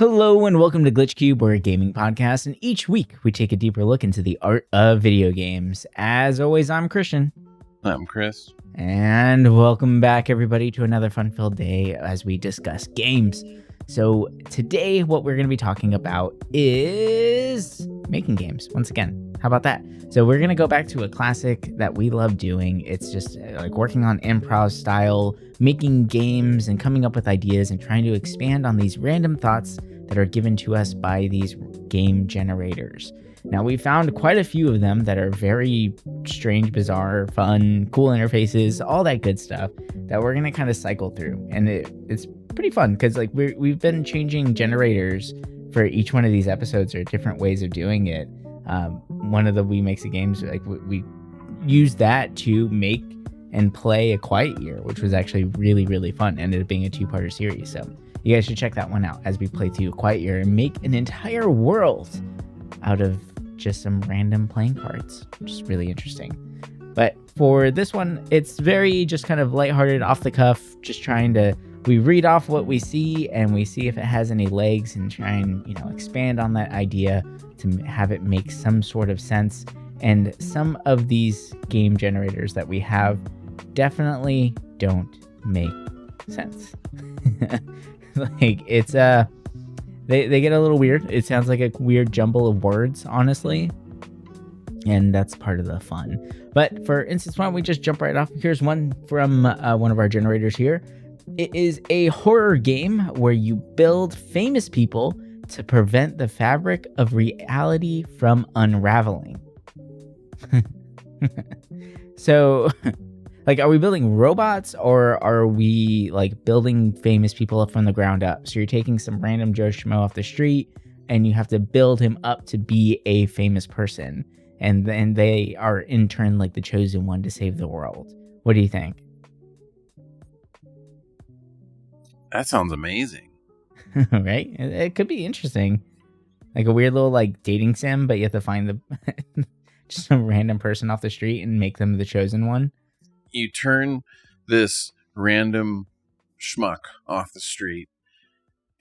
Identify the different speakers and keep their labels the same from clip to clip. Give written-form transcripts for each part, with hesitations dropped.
Speaker 1: Hello and welcome to Glitch Cube, we're a gaming podcast, and each week we take a deeper look into the art of video games. As always, I'm Christian.
Speaker 2: I'm Chris.
Speaker 1: And welcome back, everybody, to another fun-filled day as we discuss games. So today, what we're going to be talking about is making games, once again. How about that? So we're going to go back to a classic that we love doing. It's just like working on improv style, making games and coming up with ideas and trying to expand on these random thoughts that are given to us by these game generators. Now, we found quite a few of them that are very strange, bizarre, fun, cool interfaces, all that good stuff that we're going to kind of cycle through. And it's pretty fun because like we've been changing generators for each one of these episodes or different ways of doing it. One of the We Makes the Games, like we used that to make and play A Quiet Year, which was actually really, really fun. Ended up being a two-parter series. So you guys should check that one out as we play through A Quiet Year and make an entire world out of just some random playing cards, which is really interesting. But for this one, it's very just kind of lighthearted, off the cuff, just trying to, we read off what we see and we see if it has any legs and try and, expand on that idea to have it make some sort of sense. And some of these game generators that we have definitely don't make sense. Like it's they get a little weird. It sounds like a weird jumble of words, honestly. And that's part of the fun. But for instance, why don't we just jump right off? Here's one from one of our generators here. It is a horror game where you build famous people to prevent the fabric of reality from unraveling. So, like, are we building robots or are we like building famous people up from the ground up? So you're taking some random Joe Schmo off the street and you have to build him up to be a famous person. And then they are in turn like the chosen one to save the world. What do you think?
Speaker 2: That sounds amazing.
Speaker 1: Right? It could be interesting. Like a weird little like dating sim, but you have to find the just some random person off the street and make them the chosen one.
Speaker 2: You turn this random schmuck off the street,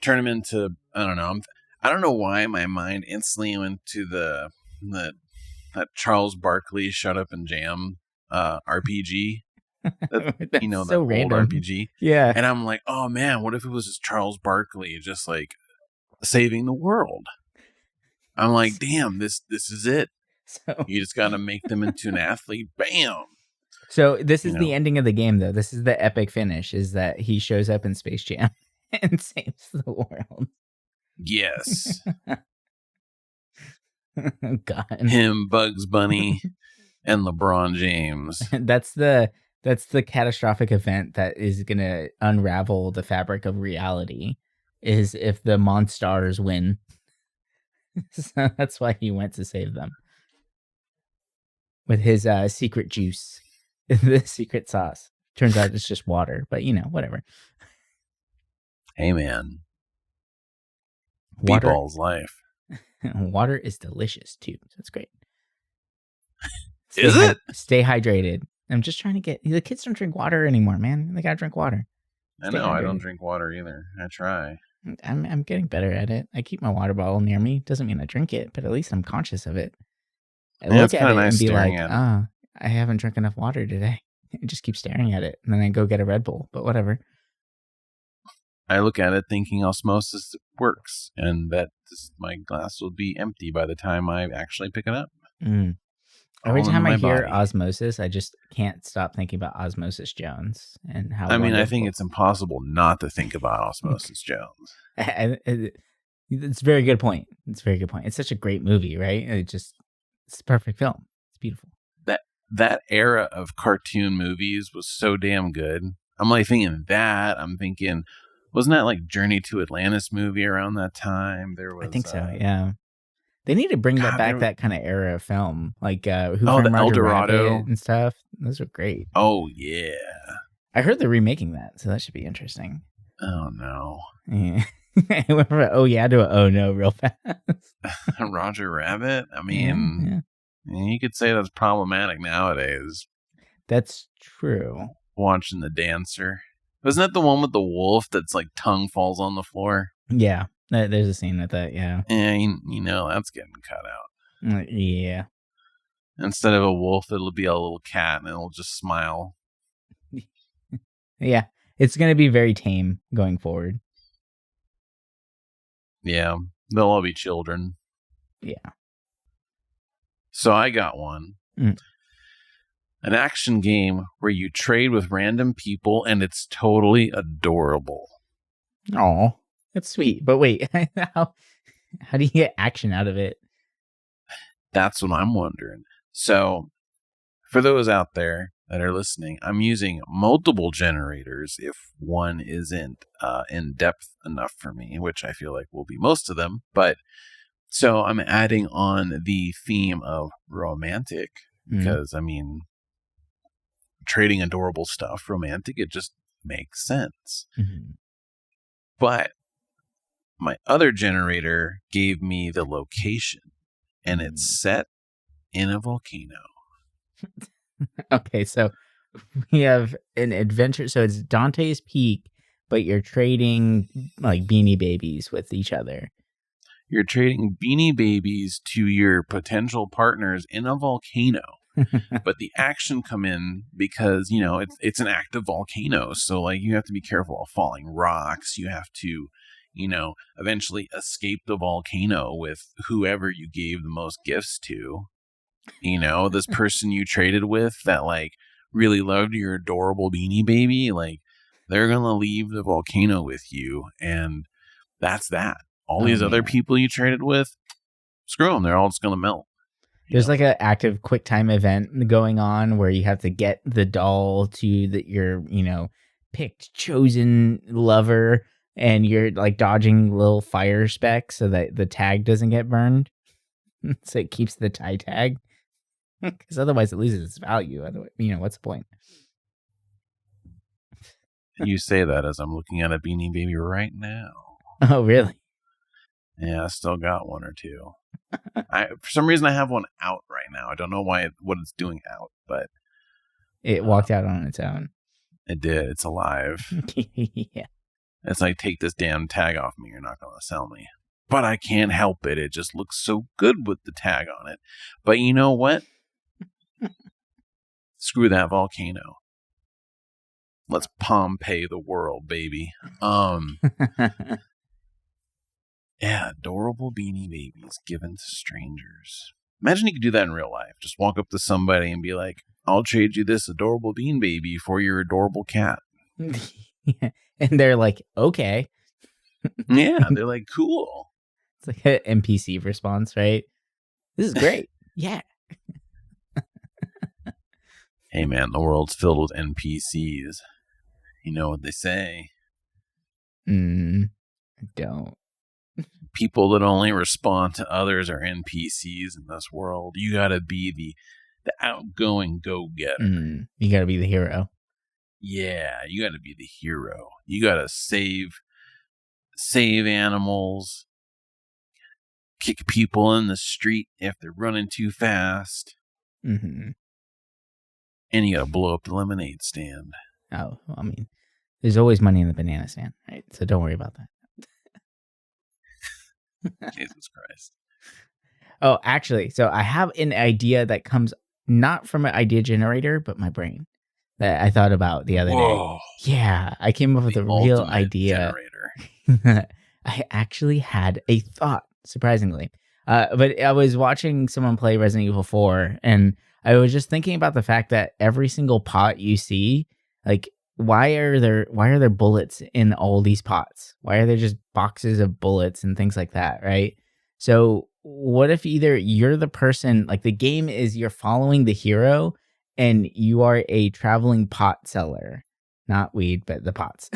Speaker 2: turn him into, I don't know. I don't know why my mind instantly went to that Charles Barkley Shut Up and Jam RPG.
Speaker 1: That's
Speaker 2: that
Speaker 1: so
Speaker 2: old
Speaker 1: random.
Speaker 2: RPG.
Speaker 1: Yeah.
Speaker 2: And I'm like, oh man, what if it was just Charles Barkley just like saving the world? I'm like, damn, this is it.
Speaker 1: So
Speaker 2: You just got to make them into an athlete. Bam.
Speaker 1: So this is the ending of the game, though. This is the epic finish, is that he shows up in Space Jam and saves the world.
Speaker 2: Yes.
Speaker 1: God.
Speaker 2: Him, Bugs Bunny, and LeBron James.
Speaker 1: That's the catastrophic event that is going to unravel the fabric of reality, is if the Monstars win. So that's why he went to save them. With his secret juice. The secret sauce. Turns out it's just water, but whatever.
Speaker 2: Hey, man.
Speaker 1: Water,
Speaker 2: B-ball's life.
Speaker 1: Water is delicious, too. So it's great.
Speaker 2: Is it?
Speaker 1: Stay hydrated. I'm just trying to get... The kids don't drink water anymore, man. They gotta drink water.
Speaker 2: I know. I don't drink water either. I try.
Speaker 1: I'm getting better at it. I keep my water bottle near me. Doesn't mean I drink it, but at least I'm conscious of it. I look at it and be like, I haven't drunk enough water today. I just keep staring at it. And then I go get a Red Bull, but whatever.
Speaker 2: I look at it thinking osmosis works and that my glass will be empty by the time I actually pick it up.
Speaker 1: Every time I hear osmosis, I just can't stop thinking about Osmosis Jones and how.
Speaker 2: I think it's impossible not to think about Osmosis Jones.
Speaker 1: It's a very good point. It's such a great movie, right? It's a perfect film. It's beautiful.
Speaker 2: That era of cartoon movies was so damn good. I'm like thinking that. I'm thinking, wasn't that like Journey to Atlantis movie around that time? There was.
Speaker 1: I think so. Yeah. They need to bring back that kind of era of film, like Who
Speaker 2: the
Speaker 1: Framed
Speaker 2: El
Speaker 1: Roger
Speaker 2: Dorado
Speaker 1: Rabbit and stuff. Those are great.
Speaker 2: Oh yeah.
Speaker 1: I heard they're remaking that, so that should be interesting.
Speaker 2: Oh no.
Speaker 1: Yeah. I went from oh yeah to oh no real fast.
Speaker 2: Roger Rabbit. I mean, you could say that's problematic nowadays.
Speaker 1: That's true.
Speaker 2: Watching The Dancer. Wasn't that the one with the wolf that's like tongue falls on the floor?
Speaker 1: Yeah. There's a scene with that, yeah.
Speaker 2: And that's getting cut out.
Speaker 1: Yeah.
Speaker 2: Instead of a wolf, it'll be a little cat, and it'll just smile.
Speaker 1: Yeah, it's going to be very tame going forward.
Speaker 2: Yeah, they'll all be children.
Speaker 1: Yeah.
Speaker 2: So I got one. An action game where you trade with random people, and it's totally adorable.
Speaker 1: Oh, that's sweet. But wait, how do you get action out of it?
Speaker 2: That's what I'm wondering. So, for those out there that are listening, I'm using multiple generators if one isn't in depth enough for me, which I feel like will be most of them. But so I'm adding on the theme of romantic because, I mean, trading adorable stuff, romantic, it just makes sense.
Speaker 1: Mm-hmm.
Speaker 2: But my other generator gave me the location, and it's set in a volcano.
Speaker 1: Okay, so we have an adventure. So it's Dante's Peak, but you're trading like Beanie Babies with each other.
Speaker 2: You're trading Beanie Babies to your potential partners in a volcano. But the action come in because, it's an active volcano. So, like, you have to be careful of falling rocks. You have to, eventually escape the volcano with whoever you gave the most gifts to. This person you traded with that, like, really loved your adorable Beanie Baby, like, they're going to leave the volcano with you. And that's that. All these other people you traded with, screw them. They're all just going to melt.
Speaker 1: There's like an active quick time event going on where you have to get the doll to your, picked, chosen lover, and you're like dodging little fire specks so that the tag doesn't get burned. So it keeps the tie tag. Because otherwise it loses its value. Otherwise, what's the point?
Speaker 2: You say that as I'm looking at a Beanie Baby right now.
Speaker 1: Oh, really?
Speaker 2: Yeah, I still got one or two. For some reason, I have one out right now. I don't know what it's doing out, but
Speaker 1: it walked out on its own.
Speaker 2: It did. It's alive.
Speaker 1: Yeah.
Speaker 2: It's like, take this damn tag off me. You're not going to sell me. But I can't help it. It just looks so good with the tag on it. But you know what? Screw that volcano. Let's Pompeii the world, baby. Yeah, adorable Beanie Babies given to strangers. Imagine you could do that in real life. Just walk up to somebody and be like, I'll trade you this adorable Bean Baby for your adorable cat.
Speaker 1: Yeah. And they're like, okay.
Speaker 2: Yeah, they're like, cool.
Speaker 1: It's like an NPC response, right? This is great. Yeah.
Speaker 2: Hey, man, the world's filled with NPCs. You know what they say.
Speaker 1: I don't.
Speaker 2: People that only respond to others are NPCs in this world. You got to be the outgoing go-getter.
Speaker 1: You got to be the hero.
Speaker 2: Yeah, you got to be the hero. You got to save animals, kick people in the street if they're running too fast.
Speaker 1: Mm-hmm.
Speaker 2: And you got to blow up the lemonade stand.
Speaker 1: Oh, I mean, there's always money in the banana stand, right? So don't worry about that.
Speaker 2: Jesus Christ.
Speaker 1: Oh, actually, so I have an idea that comes not from an idea generator, but my brain that I thought about the other day. Yeah, I came up with a real idea. I actually had a thought, surprisingly. But I was watching someone play Resident Evil 4, and I was just thinking about the fact that every single pot you see, like, why are there bullets in all these pots? Why are there just boxes of bullets and things like that, right? So what if either you're the person, like the game is you're following the hero and you are a traveling pot seller, not weed, but the pots,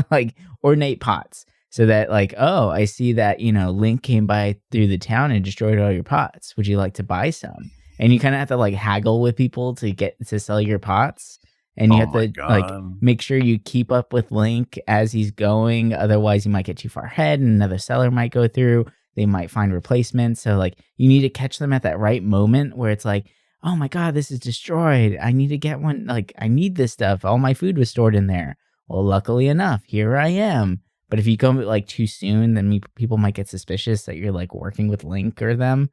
Speaker 1: like ornate pots. So that like, oh, I see that, Link came by through the town and destroyed all your pots. Would you like to buy some? And you kind of have to like haggle with people to get to sell your pots. And you have to like make sure you keep up with Link as he's going. Otherwise, you might get too far ahead and another seller might go through. They might find replacements. So like you need to catch them at that right moment where it's like, oh my God, this is destroyed. I need to get one. Like I need this stuff. All my food was stored in there. Well, luckily enough, here I am. But if you go like too soon, then people might get suspicious that you're like working with Link or them,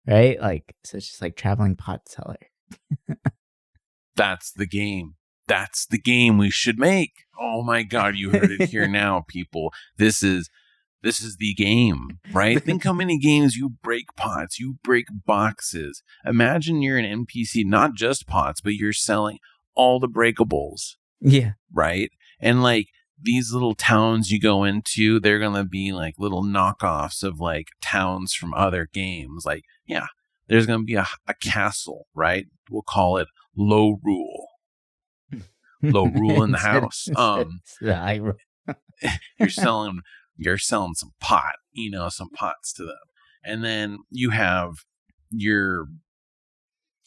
Speaker 1: right? Like, so it's just like traveling pot seller.
Speaker 2: That's the game. That's the game we should make. Oh my God, you heard it here now, people. This is the game, right? Think how many games you break pots, you break boxes. Imagine you're an NPC, not just pots, but you're selling all the breakables.
Speaker 1: Yeah.
Speaker 2: Right? And like these little towns you go into, they're going to be like little knockoffs of like towns from other games. Like, yeah, there's going to be a castle, right? We'll call it Low Rule. Low Rule in the house. You're selling some pot, some pots to them. And then you have your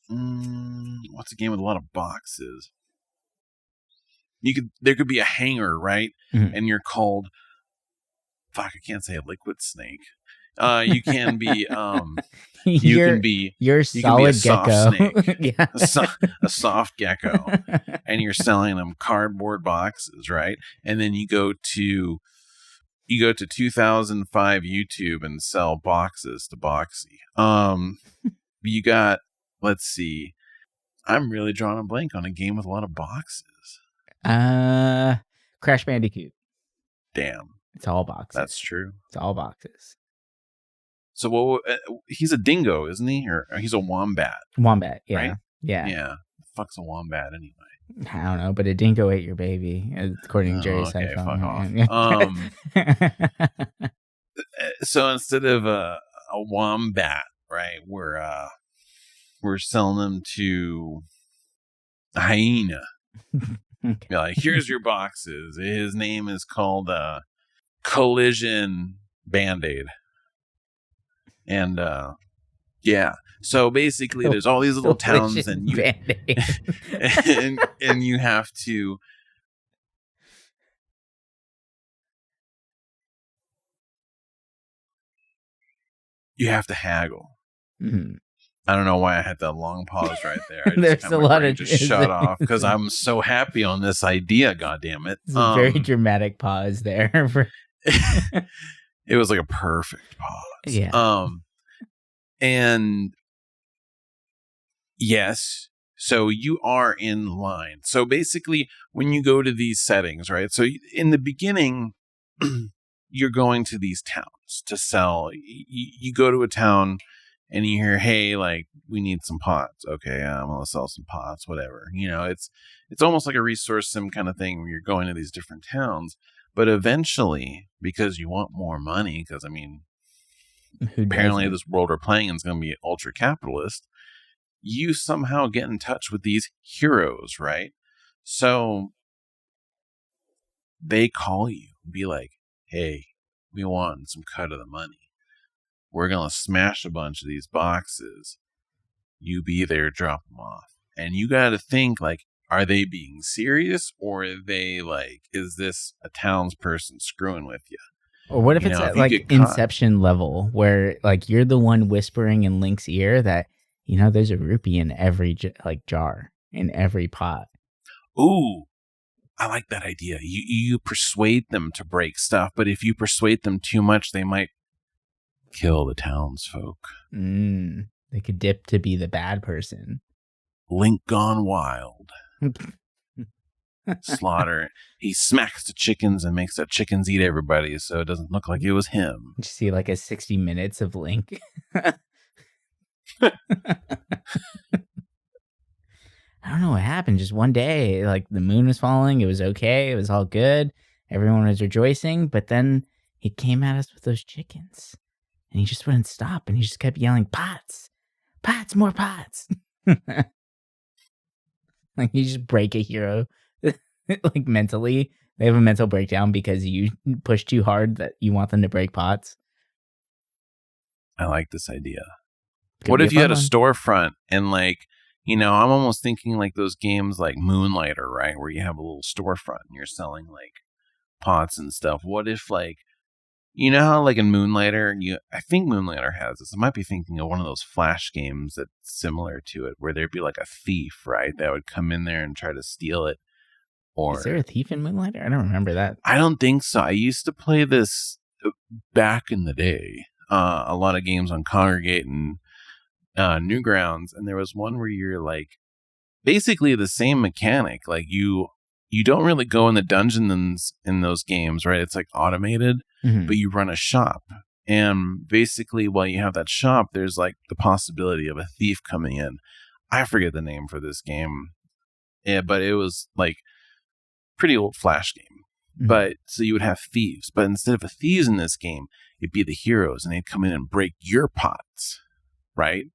Speaker 2: what's a game with a lot of boxes? There could be a hanger, right?
Speaker 1: Mm-hmm.
Speaker 2: And you're called I can't say a liquid snake. You can be
Speaker 1: you're solid gecko.
Speaker 2: Yeah. a soft gecko. And you're selling them cardboard boxes, right? And then you go to 2005 YouTube and sell boxes to Boxy. You got, let's see, I'm really drawing a blank on a game with a lot of boxes.
Speaker 1: Crash Bandicoot.
Speaker 2: Damn.
Speaker 1: It's all boxes.
Speaker 2: That's true.
Speaker 1: It's all boxes.
Speaker 2: So he's a dingo, isn't he? Or he's a wombat.
Speaker 1: Wombat, yeah.
Speaker 2: Right?
Speaker 1: Yeah.
Speaker 2: Yeah. The fuck's a wombat anyway?
Speaker 1: I don't know, but a dingo ate your baby, according to Jerry Seinfeld.
Speaker 2: Fuck off. So instead of a wombat, right, we're selling them to a hyena.
Speaker 1: Okay.
Speaker 2: Like, here's your boxes. His name is called Collision Band-Aid. And yeah. So basically there's all these little towns and you and you have to haggle.
Speaker 1: Mm-hmm.
Speaker 2: I don't know why I had that long pause right there.
Speaker 1: There's a lot of
Speaker 2: just shut off because I'm so happy on this idea. God damn it!
Speaker 1: It's a very dramatic pause there.
Speaker 2: It was like a perfect pause.
Speaker 1: Yeah.
Speaker 2: And yes, so you are in line. So basically, when you go to these settings, right? So in the beginning, you're going to these towns to sell. You go to a town. And you hear, hey, like, we need some pots. Okay, I'm going to sell some pots, whatever. It's almost like a resource sim kind of thing where you're going to these different towns. But eventually, because you want more money, because, I mean, apparently this world we're playing in is going to be ultra capitalist, you somehow get in touch with these heroes, right? So they call you, be like, hey, we want some cut of the money. We're going to smash a bunch of these boxes. You be there, drop them off. And you got to think, like, are they being serious? Or are they, like, is this a townsperson screwing with you?
Speaker 1: Or what if it's at, like, Inception level, where, like, you're the one whispering in Link's ear that, there's a rupee in every, jar, in every pot.
Speaker 2: Ooh, I like that idea. You persuade them to break stuff, but if you persuade them too much, they might kill the townsfolk.
Speaker 1: They could dip to be the bad person.
Speaker 2: Link gone wild. Slaughter. He smacks the chickens and makes the chickens eat everybody, so it doesn't look like it was him.
Speaker 1: Did you see like a 60 minutes of Link? I don't know what happened. Just one day, like the moon was falling. It was okay. It was all good. Everyone was rejoicing. But then he came at us with those chickens. And he just wouldn't stop, and he just kept yelling, pots, pots, more pots. Like, you just break a hero, like, mentally. They have a mental breakdown because you push too hard that you want them to break pots.
Speaker 2: I like this idea. What if you had a storefront and, like, I'm almost thinking like those games like Moonlighter, right? Where you have a little storefront and you're selling, like, pots and stuff. What if, like, how, like, in Moonlighter, I think Moonlighter has this. I might be thinking of one of those Flash games that's similar to it, where there'd be, like, a thief, right, that would come in there and try to steal it. Or
Speaker 1: is there a thief in Moonlighter? I don't remember that.
Speaker 2: I don't think so. I used to play this back in the day. A lot of games on Congregate and Newgrounds, and there was one where you're like basically the same mechanic. Like you don't really go in the dungeons in those games, right? It's like automated, but you run a shop. And basically while you have that shop, there's like the possibility of a thief coming in. I forget the name for this game. Yeah, but it was like pretty old Flash game. But so you would have thieves, but instead of thieves in this game, it'd be the heroes, and they'd come in and break your pots, right?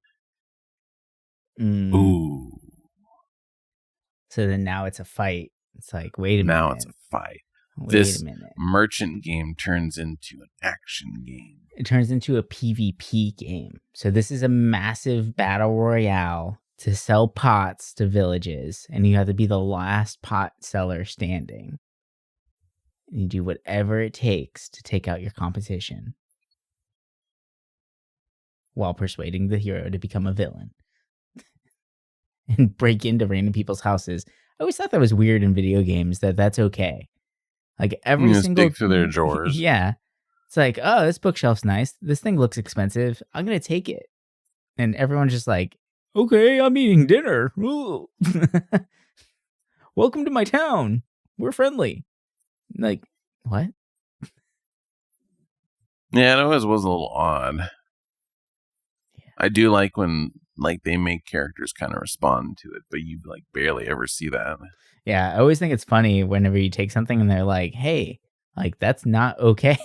Speaker 2: Ooh.
Speaker 1: So then now it's a fight. It's like, wait a minute.
Speaker 2: Now it's a fight.
Speaker 1: Wait a minute.
Speaker 2: Merchant game turns into an action game.
Speaker 1: It turns into a PvP game. So this is a massive battle royale to sell pots to villages, and you have to be the last pot seller standing. And you do whatever it takes to take out your competition while persuading the hero to become a villain and break into random people's houses. I always thought that was weird in video games, that's okay. Like every single
Speaker 2: dig through their drawers.
Speaker 1: Yeah. It's like, oh, this bookshelf's nice. This thing looks expensive. I'm going to take it. And everyone's just like, okay, I'm eating dinner. Welcome to my town. We're friendly. Like, what?
Speaker 2: Yeah, it always was a little odd. Yeah. I do like when like they make characters kind of respond to it, but you like barely ever see that.
Speaker 1: Yeah, I always think it's funny whenever you take something and they're like, hey, like that's not okay.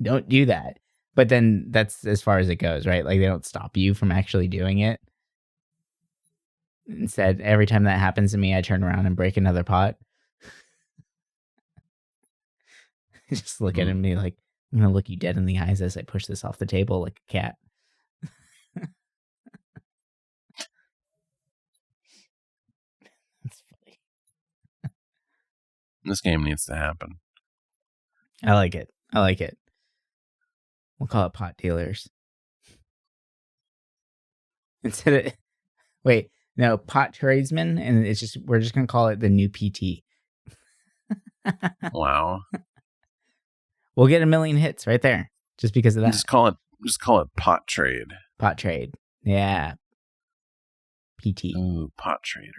Speaker 1: Don't do that. But then that's as far as it goes, right? Like they don't stop you from actually doing it. Instead, every time that happens to me, I turn around and break another pot. Just look at him and be like, I'm going to look you dead in the eyes as I push this off the table like a cat. That's funny.
Speaker 2: This game needs to happen.
Speaker 1: I like it. We'll call it pot dealers. Instead of, wait, no, pot tradesmen, and we're just going to call it the new PT.
Speaker 2: Wow.
Speaker 1: We'll get 1 million hits right there just because of that.
Speaker 2: Just call it pot trade.
Speaker 1: Pot trade. Yeah. PT.
Speaker 2: Ooh, pot trader.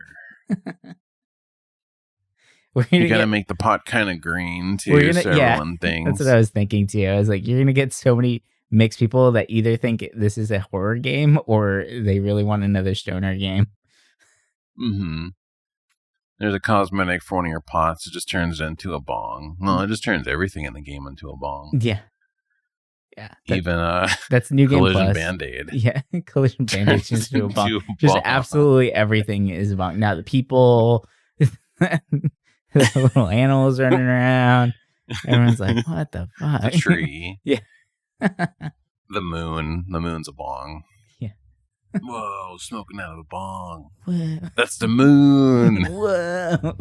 Speaker 1: You
Speaker 2: gotta make the pot kind of green too, so everyone thinks.
Speaker 1: That's what I was thinking too. I was like, you're gonna get so many mixed people that either think this is a horror game or they really want another stoner game.
Speaker 2: Mm-hmm. There's a cosmetic for one of your pots. It just turns it into a bong. No, it just turns everything in the game into a bong.
Speaker 1: Yeah. Yeah.
Speaker 2: Even
Speaker 1: that's new game
Speaker 2: Collision
Speaker 1: plus.
Speaker 2: Band-Aid.
Speaker 1: Yeah, Collision Band-Aid turns into a bong. Just absolutely everything is a bong. Now the people, the little animals running around. Everyone's like, what the fuck?
Speaker 2: The tree.
Speaker 1: Yeah.
Speaker 2: The moon's a bong.
Speaker 1: Yeah.
Speaker 2: Whoa, smoking out of a bong.
Speaker 1: Whoa.
Speaker 2: That's the moon.
Speaker 1: Whoa.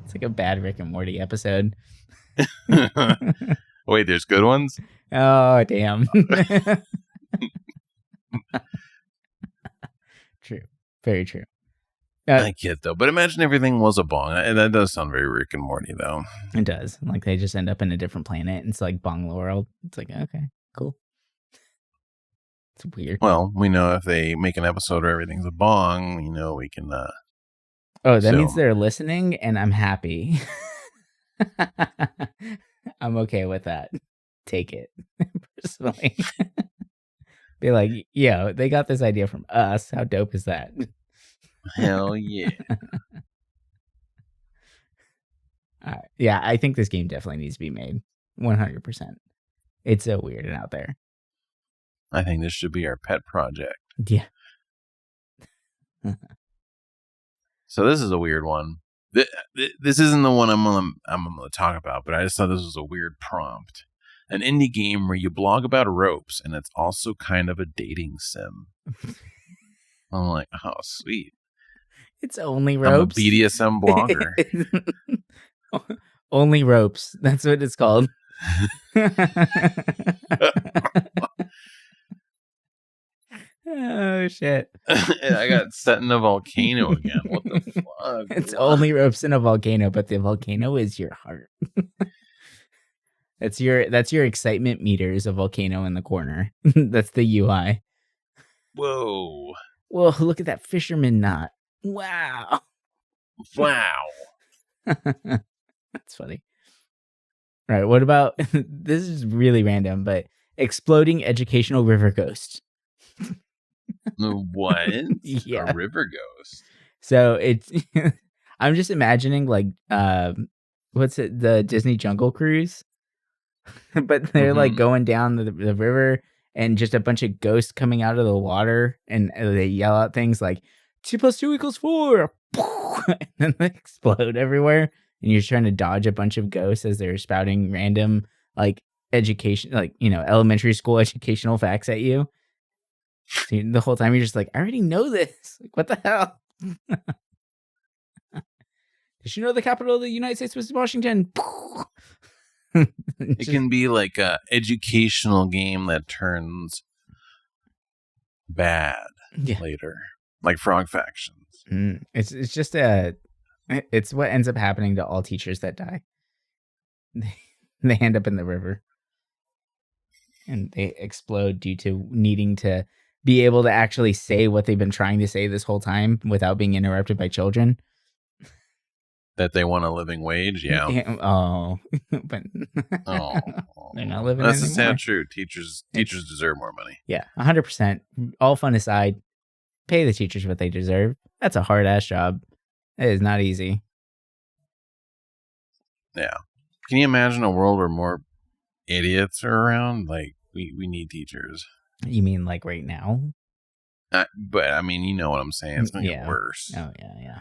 Speaker 1: It's like a bad Rick and Morty episode.
Speaker 2: Wait, there's good ones?
Speaker 1: Oh, damn. True. Very true.
Speaker 2: I get though, but imagine everything was a bong. And that does sound very Rick and Morty though.
Speaker 1: It does. Like they just end up in a different planet. It's like Bong World. It's like, okay, cool. It's weird.
Speaker 2: Well, we know if they make an episode where everything's a bong, we can
Speaker 1: that means they're listening and I'm happy. I'm okay with that. Take it personally. Be like, yo, they got this idea from us. How dope is that?
Speaker 2: Hell yeah.
Speaker 1: Yeah, I think this game definitely needs to be made. 100%. It's so weird and out there.
Speaker 2: I think this should be our pet project.
Speaker 1: Yeah.
Speaker 2: So this is a weird one. This isn't the one I'm gonna talk about, but I just thought this was a weird prompt. An indie game where you blog about ropes, and it's also kind of a dating sim. I'm like, oh, sweet.
Speaker 1: It's only ropes.
Speaker 2: I'm a BDSM blogger.
Speaker 1: Only ropes. That's what it's called. Oh, shit.
Speaker 2: I got set in a volcano again. What the fuck?
Speaker 1: It's only ropes in a volcano, but the volcano is your heart. That's your excitement meter is a volcano in the corner. That's the UI.
Speaker 2: Whoa.
Speaker 1: Whoa, look at that fisherman knot. Wow.
Speaker 2: Wow.
Speaker 1: That's funny. All right, what about this is really random, but exploding educational river ghost.
Speaker 2: What?
Speaker 1: Yeah.
Speaker 2: A river ghost.
Speaker 1: So it's I'm just imagining like what's it, the Disney Jungle Cruise? But they're like going down the river and just a bunch of ghosts coming out of the water and they yell out things like 2 + 2 = 4. And then they explode everywhere. And you're trying to dodge a bunch of ghosts as they're spouting random like education, like, elementary school educational facts at you. So the whole time you're just like, I already know this. Like, what the hell? Did you know the capital of the United States was Washington?
Speaker 2: It can be like a educational game that turns bad later, like Frog Factions.
Speaker 1: It's just it's what ends up happening to all teachers that die. They end up in the river, and they explode due to needing to be able to actually say what they've been trying to say this whole time without being interrupted by children.
Speaker 2: That they want a living wage, yeah.
Speaker 1: Oh, but they're not living.
Speaker 2: That's
Speaker 1: the
Speaker 2: sad truth. Teachers deserve more money.
Speaker 1: Yeah, 100%. All fun aside, pay the teachers what they deserve. That's a hard ass job. It is not easy.
Speaker 2: Yeah. Can you imagine a world where more idiots are around? Like we need teachers.
Speaker 1: You mean like right now?
Speaker 2: But I mean, you know what I'm saying. It's gonna get worse.
Speaker 1: Oh yeah.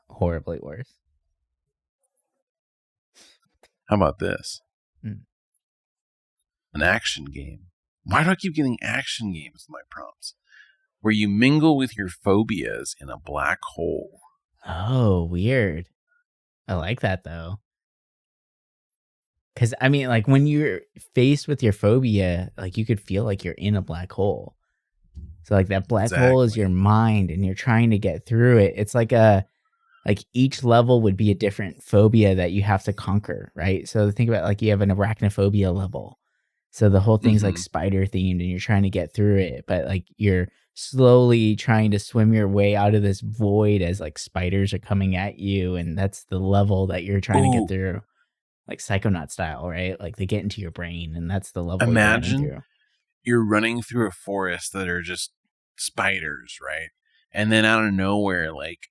Speaker 1: Horribly worse.
Speaker 2: How about this? An action game. Why do I keep getting action games in my prompts? Where you mingle with your phobias in a black hole.
Speaker 1: Oh, weird. I like that though. Because I mean, like when you're faced with your phobia, like you could feel like you're in a black hole. So like that black hole is your mind and you're trying to get through it. It's like each level would be a different phobia that you have to conquer, right? So think about like you have an arachnophobia level. So the whole thing's like spider themed and you're trying to get through it, but like you're slowly trying to swim your way out of this void as like spiders are coming at you, and that's the level that you're trying to get through. Like Psychonaut style, right? Like they get into your brain and that's the level.
Speaker 2: Imagine you're running through a forest that are just spiders, right? And then out of nowhere, like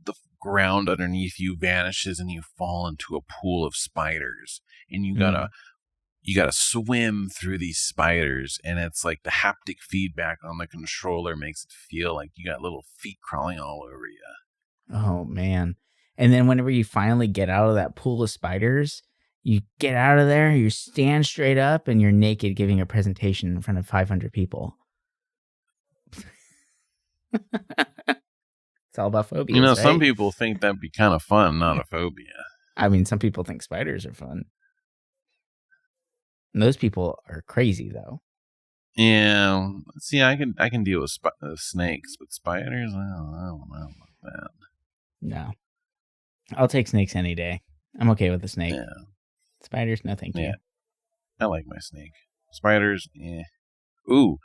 Speaker 2: the ground underneath you vanishes and you fall into a pool of spiders, and you gotta swim through these spiders, and it's like the haptic feedback on the controller makes it feel like you got little feet crawling all over you.
Speaker 1: Oh man. And then whenever you finally get out of that pool of spiders, you get out of there, you stand straight up, and you're naked giving a presentation in front of 500 people. It's all about phobias, right?
Speaker 2: Some people think that'd be kind of fun, not a phobia.
Speaker 1: I mean, some people think spiders are fun. And those people are crazy, though.
Speaker 2: Yeah. See, I can deal with snakes, but spiders, I don't know about that.
Speaker 1: No. I'll take snakes any day. I'm okay with the snake.
Speaker 2: Yeah.
Speaker 1: Spiders, no thank you.
Speaker 2: I like my snake. Spiders, Ooh,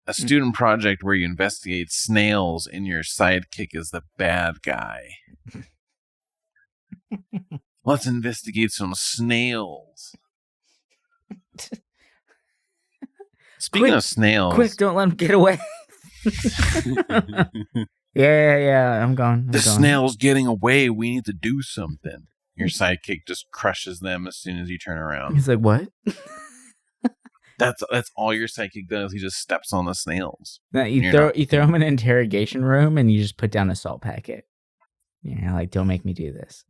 Speaker 2: a student project where you investigate snails and your sidekick is the bad guy. Let's investigate some snails. Speaking of snails.
Speaker 1: Quick, don't let them get away. Yeah, I'm going.
Speaker 2: The snail's getting away. We need to do something. Your sidekick just crushes them as soon as you turn around.
Speaker 1: He's like, what?
Speaker 2: That's all your sidekick does. He just steps on the snails.
Speaker 1: No, you throw him in an interrogation room and you just put down a salt packet. You're like, don't make me do this.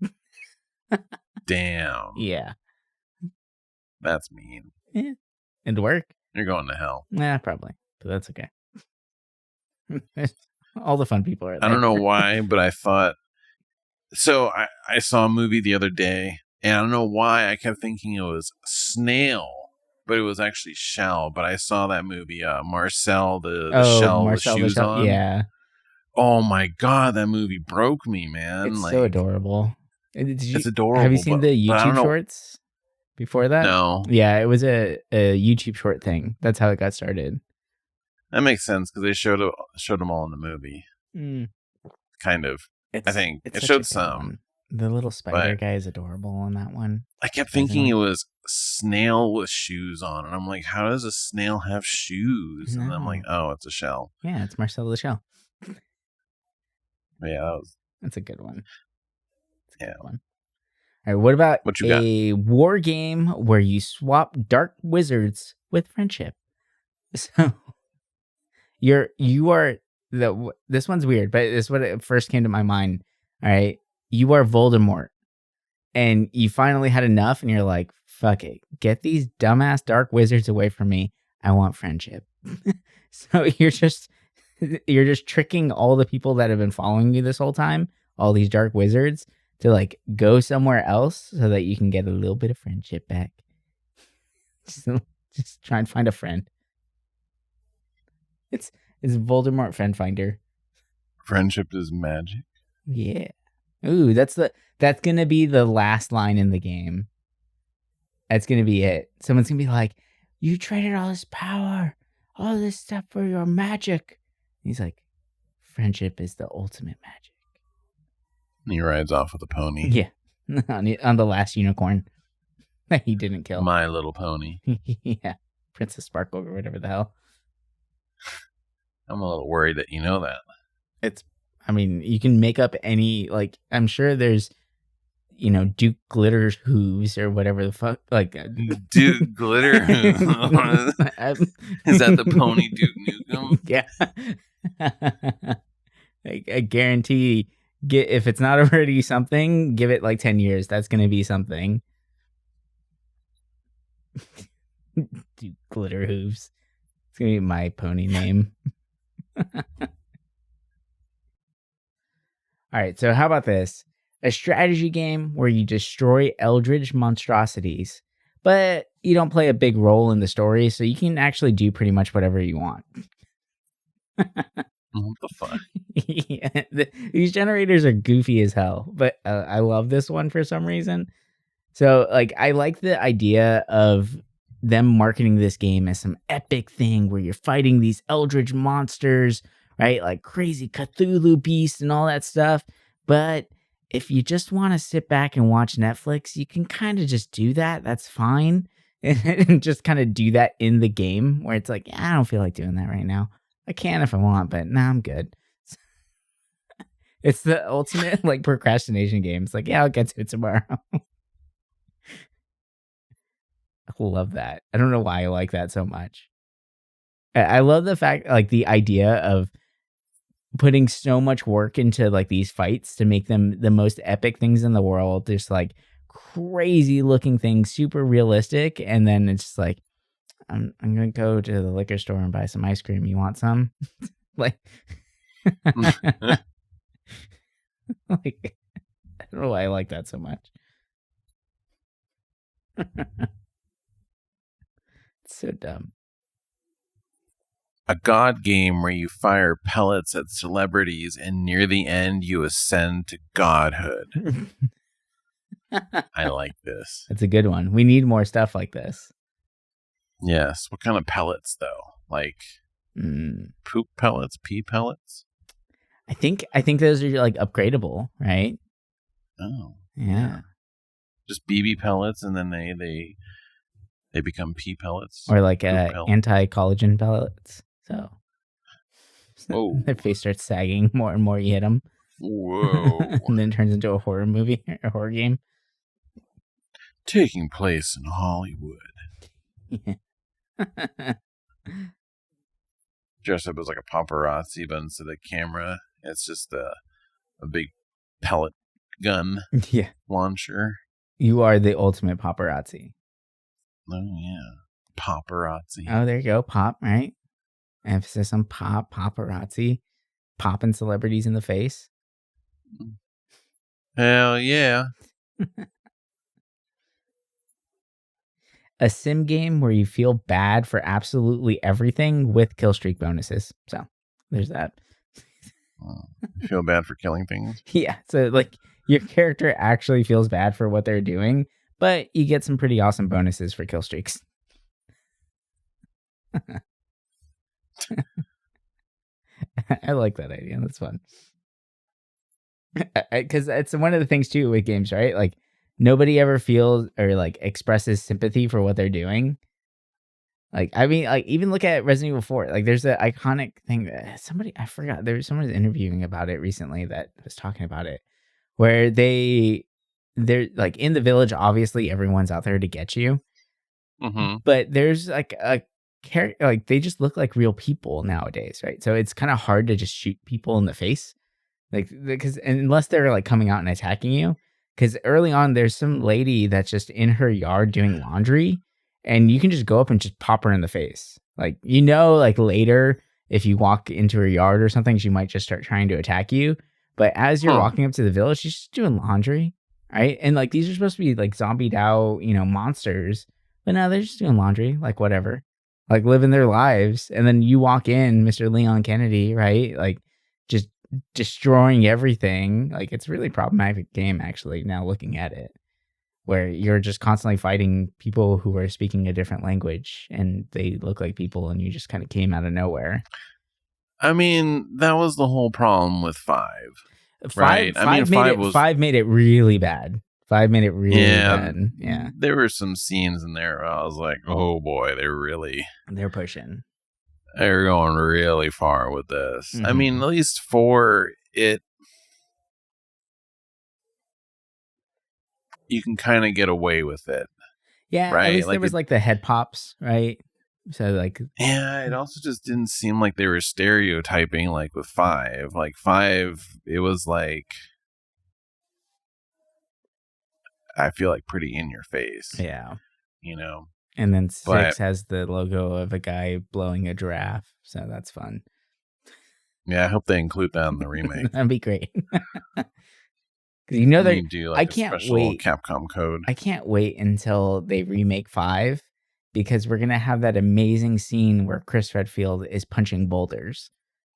Speaker 2: Damn.
Speaker 1: Yeah.
Speaker 2: That's mean.
Speaker 1: Yeah. It'd work.
Speaker 2: You're going to hell.
Speaker 1: Nah, probably. But that's okay. All the fun people are there.
Speaker 2: I don't know why, but I thought... So I saw a movie the other day, and I don't know why I kept thinking it was snail. but it was actually shell. But I saw that movie, Marcel, the shell with
Speaker 1: Marcel the
Speaker 2: shoes
Speaker 1: Shell.
Speaker 2: on.
Speaker 1: Yeah,
Speaker 2: Oh my god, that movie broke me, man.
Speaker 1: it's
Speaker 2: Like,
Speaker 1: so adorable.
Speaker 2: it's
Speaker 1: Have you
Speaker 2: adorable,
Speaker 1: seen the
Speaker 2: but I don't
Speaker 1: YouTube
Speaker 2: know.
Speaker 1: shorts before that?
Speaker 2: No,
Speaker 1: Yeah, it was a YouTube short thing. That's how it got started.
Speaker 2: that makes sense because they showed them all in the movie.
Speaker 1: Mm.
Speaker 2: Kind of. I think
Speaker 1: it's
Speaker 2: it
Speaker 1: such a
Speaker 2: showed
Speaker 1: good
Speaker 2: some,
Speaker 1: one. The little spider
Speaker 2: but
Speaker 1: guy is adorable on that one.
Speaker 2: I kept thinking it was snail with shoes on, and I'm like, how does a snail have shoes? And I'm like, oh, it's a shell.
Speaker 1: Yeah, it's Marcel the Shell.
Speaker 2: Yeah,
Speaker 1: That's a good one.
Speaker 2: Yeah.
Speaker 1: Good one. All right, what about
Speaker 2: What you
Speaker 1: a war game where you swap dark wizards with friendship? So this one's weird, but this is what it first came to my mind. All right, you are Voldemort, and you finally had enough, and you're like, "Fuck it, get these dumbass dark wizards away from me. I want friendship." So you're just tricking all the people that have been following you this whole time, all these dark wizards, to like go somewhere else so that you can get a little bit of friendship back. Just try and find a friend. It's Voldemort Friend Finder.
Speaker 2: Friendship is magic.
Speaker 1: Yeah. Ooh, that's gonna be the last line in the game. That's gonna be it. Someone's gonna be like, "You traded all this power, all this stuff for your magic." And he's like, "Friendship is the ultimate magic."
Speaker 2: And he rides off with a pony.
Speaker 1: Yeah, on the last unicorn that he didn't kill.
Speaker 2: My Little Pony.
Speaker 1: Yeah, Princess Sparkle or whatever the hell.
Speaker 2: I'm a little worried that you know that.
Speaker 1: I mean, you can make up any, like, I'm sure there's, Duke Glitter's hooves or whatever the fuck, like.
Speaker 2: Duke Glitter? Is that the pony Duke Nukem?
Speaker 1: Yeah. I guarantee, if it's not already something, give it like 10 years. That's going to be something. Duke Glitter hooves. It's going to be my pony name. All right, so how about this? A strategy game where you destroy eldritch monstrosities, but you don't play a big role in the story, so you can actually do pretty much whatever you want.
Speaker 2: What the fuck?
Speaker 1: Yeah, these generators are goofy as hell, but I love this one for some reason. So, like, I like the idea of them marketing this game as some epic thing where you're fighting these eldritch monsters, right? Like crazy Cthulhu beasts and all that stuff. But if you just want to sit back and watch Netflix, you can kind of just do that. That's fine. And just kind of do that in the game where it's like, I don't feel like doing that right now. I can if I want, but nah, I'm good. It's the ultimate like procrastination game. It's like, yeah, I'll get to it tomorrow. I love that. I don't know why I like that so much. I love the fact, like, the idea of putting so much work into like these fights to make them the most epic things in the world. Just like crazy looking things, super realistic, and then it's just like, I'm gonna go to the liquor store and buy some ice cream. You want some? Like, like, I don't know why I like that so much. It's so dumb.
Speaker 2: A god game where you fire pellets at celebrities and near the end you ascend to godhood. I like this.
Speaker 1: That's a good one. We need more stuff like this.
Speaker 2: Yes. What kind of pellets though? Like poop pellets, pee pellets?
Speaker 1: I think those are like upgradable, right?
Speaker 2: Oh.
Speaker 1: Yeah.
Speaker 2: Just BB pellets and then they become pea pellets.
Speaker 1: Or like anti-collagen pellets. So their face starts sagging more and more you hit them.
Speaker 2: Whoa.
Speaker 1: And then it turns into a horror movie, a horror game.
Speaker 2: Taking place in Hollywood.
Speaker 1: Yeah.
Speaker 2: Dressed up as like a paparazzi, but instead of the camera, it's just a big pellet gun launcher.
Speaker 1: You are the ultimate paparazzi.
Speaker 2: Oh, yeah. Paparazzi.
Speaker 1: Oh, there you go. Pop, right? Emphasis on paparazzi. Popping celebrities in the face.
Speaker 2: Hell yeah.
Speaker 1: a sim game where you feel bad for absolutely everything with kill streak bonuses. So there's that.
Speaker 2: You feel bad for killing things?
Speaker 1: Yeah. So like your character actually feels bad for what they're doing, but you get some pretty awesome bonuses for kill streaks. I like that idea. That's fun. Because it's one of the things too with games, right? Like nobody ever feels or like expresses sympathy for what they're doing. Like, I mean, like even look at Resident Evil 4. Like there's an iconic thing that I forgot, there was someone was interviewing about it recently that was talking about it, where they're like in the village, obviously everyone's out there to get you.
Speaker 2: Mm-hmm.
Speaker 1: But there's like a character, like they just look like real people nowadays, right? So it's kind of hard to just shoot people in the face. Like, because unless they're like coming out and attacking you, because early on there's some lady that's just in her yard doing laundry, and you can just go up and just pop her in the face. Like, like later if you walk into her yard or something, she might just start trying to attack you. But as you're walking up to the village, she's just doing laundry, right? And like these are supposed to be like zombied out, monsters, but no, they're just doing laundry, like whatever, like living their lives. And then you walk in, Mr. Leon Kennedy, right? Like just destroying everything. Like it's a really problematic game actually, now looking at it, where you're just constantly fighting people who are speaking a different language and they look like people and you just kind of came out of nowhere.
Speaker 2: I mean, that was the whole problem with 5. Right?
Speaker 1: Five made it really bad. 5 made it really bad. Yeah.
Speaker 2: There were some scenes in there where I was like, oh boy, they're
Speaker 1: pushing.
Speaker 2: They're going really far with this.
Speaker 1: Mm-hmm.
Speaker 2: I mean, at least 4, you can kind of get away with it.
Speaker 1: Yeah,
Speaker 2: right?
Speaker 1: At least there was like the head pops, right? So like,
Speaker 2: yeah, it also just didn't seem like they were stereotyping like with 5. Like 5, it was like, I feel like pretty in your face.
Speaker 1: Yeah. And then 6 has the logo of a guy blowing a giraffe. So that's fun.
Speaker 2: Yeah, I hope they include that in the remake.
Speaker 1: That'd be great. Because they
Speaker 2: do like a special Capcom code.
Speaker 1: I can't wait until they remake 5, because we're going to have that amazing scene where Chris Redfield is punching boulders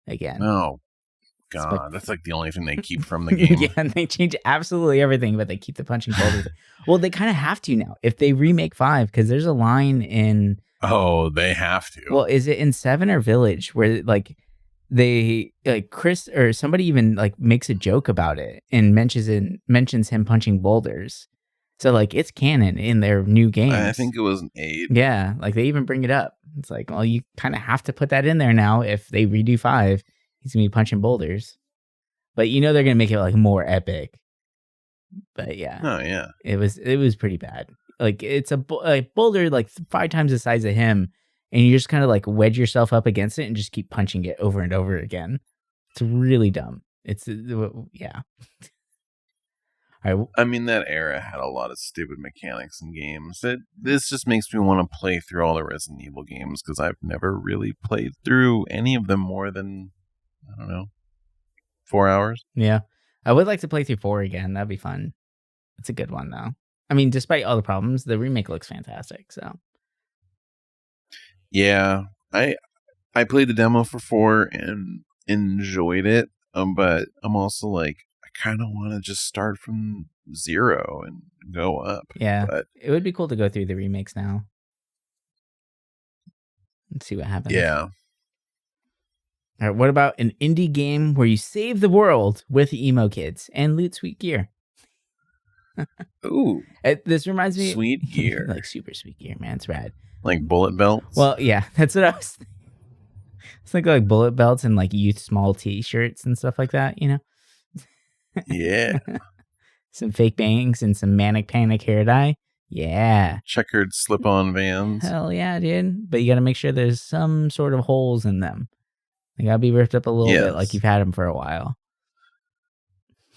Speaker 1: again.
Speaker 2: Oh, God. That's like the only thing they keep from the game.
Speaker 1: Yeah, and they change absolutely everything, but they keep the punching boulders. Well, they kind of have to now if they remake 5, because there's a line in...
Speaker 2: Oh, they have to.
Speaker 1: Well, is it in 7 or Village where like they like Chris or somebody even like makes a joke about it and mentions him punching boulders? So like it's canon in their new games.
Speaker 2: I think it was an 8.
Speaker 1: Yeah, like they even bring it up. It's like, well, you kind of have to put that in there now. If they redo 5, he's gonna be punching boulders. But they're gonna make it like more epic. But yeah.
Speaker 2: Oh yeah.
Speaker 1: It was pretty bad. Like it's a boulder like 5 times the size of him, and you just kind of like wedge yourself up against it and just keep punching it over and over again. It's really dumb. It's yeah. All right.
Speaker 2: I mean, that era had a lot of stupid mechanics in games. This just makes me want to play through all the Resident Evil games, because I've never really played through any of them more than, I don't know, 4 hours.
Speaker 1: Yeah. I would like to play through 4 again. That'd be fun. It's a good one, though. I mean, despite all the problems, the remake looks fantastic. So,
Speaker 2: yeah, I played the demo for 4 and enjoyed it. But I'm also like, I kind of want to just start from 0 and go up.
Speaker 1: Yeah,
Speaker 2: but
Speaker 1: it would be cool to go through the remakes now. Let's see what happens.
Speaker 2: Yeah.
Speaker 1: All right, what about an indie game where you save the world with emo kids and loot sweet gear?
Speaker 2: Ooh.
Speaker 1: This reminds me...
Speaker 2: Sweet gear.
Speaker 1: Like super sweet gear, man. It's rad.
Speaker 2: Like bullet belts?
Speaker 1: Well, yeah, that's what I was thinking. It's like bullet belts and like youth small t-shirts and stuff like that,
Speaker 2: Yeah.
Speaker 1: Some fake bangs and some manic panic hair dye. Yeah.
Speaker 2: Checkered slip-on Vans.
Speaker 1: Hell yeah, dude. But you got to make sure there's some sort of holes in them. They got to be ripped up a little bit like you've had them for a while.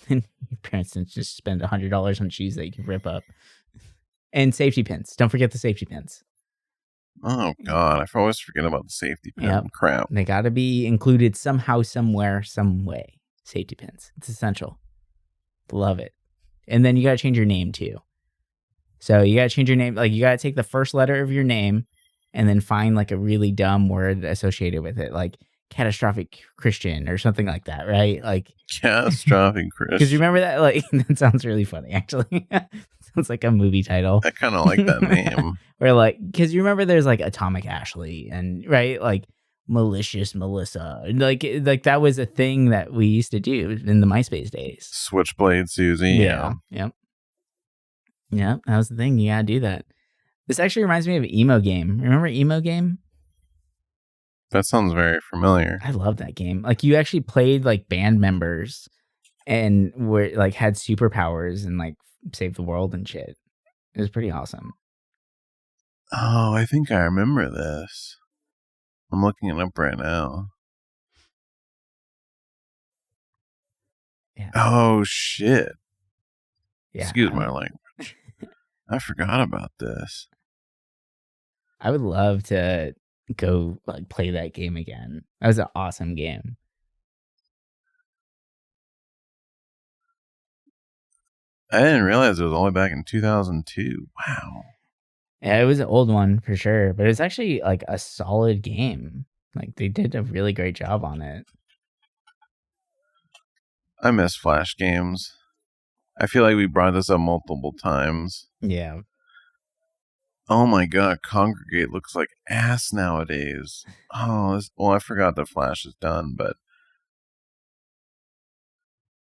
Speaker 1: And your parents didn't just spend $100 on shoes that you can rip up. And safety pins. Don't forget the safety pins.
Speaker 2: Oh, God. I always forget about the safety pin.
Speaker 1: Yep.
Speaker 2: Crap.
Speaker 1: They got to be included somehow, somewhere, some way. Safety pins. It's essential. Love it. And then you got to change your name, too. So you gotta change your name. Like you gotta take the first letter of your name, and then find like a really dumb word associated with it, like catastrophic Christian or something like that, right? Like
Speaker 2: Catastrophic
Speaker 1: because you
Speaker 2: Christian.
Speaker 1: remember that, like that sounds really funny. Actually, sounds like a movie title.
Speaker 2: I kind of like that name.
Speaker 1: Or like because you remember there's like Atomic Ashley and right like malicious Melissa, and like that was a thing that we used to do in the MySpace days.
Speaker 2: Switchblade Susie. Yeah.
Speaker 1: Yep. Yep. That was the thing. You gotta do that. This actually reminds me of Emo Game. Remember Emo Game?
Speaker 2: That sounds very familiar.
Speaker 1: I love that game. Like you actually played like band members and were like had superpowers and like saved the world and shit. It was pretty awesome.
Speaker 2: Oh, I think I remember this. I'm looking it up right now.
Speaker 1: Yeah.
Speaker 2: Oh, shit.
Speaker 1: Yeah.
Speaker 2: Excuse my language. I forgot about this.
Speaker 1: I would love to go like play that game again. That was an awesome game.
Speaker 2: I didn't realize it was all the way back in 2002. Wow.
Speaker 1: Yeah, it was an old one for sure, but it's actually like a solid game. Like they did a really great job on it.
Speaker 2: I miss Flash games. I feel like we brought this up multiple times.
Speaker 1: Yeah.
Speaker 2: Oh my god, Congregate looks like ass nowadays. Oh, well, I forgot that Flash is done, but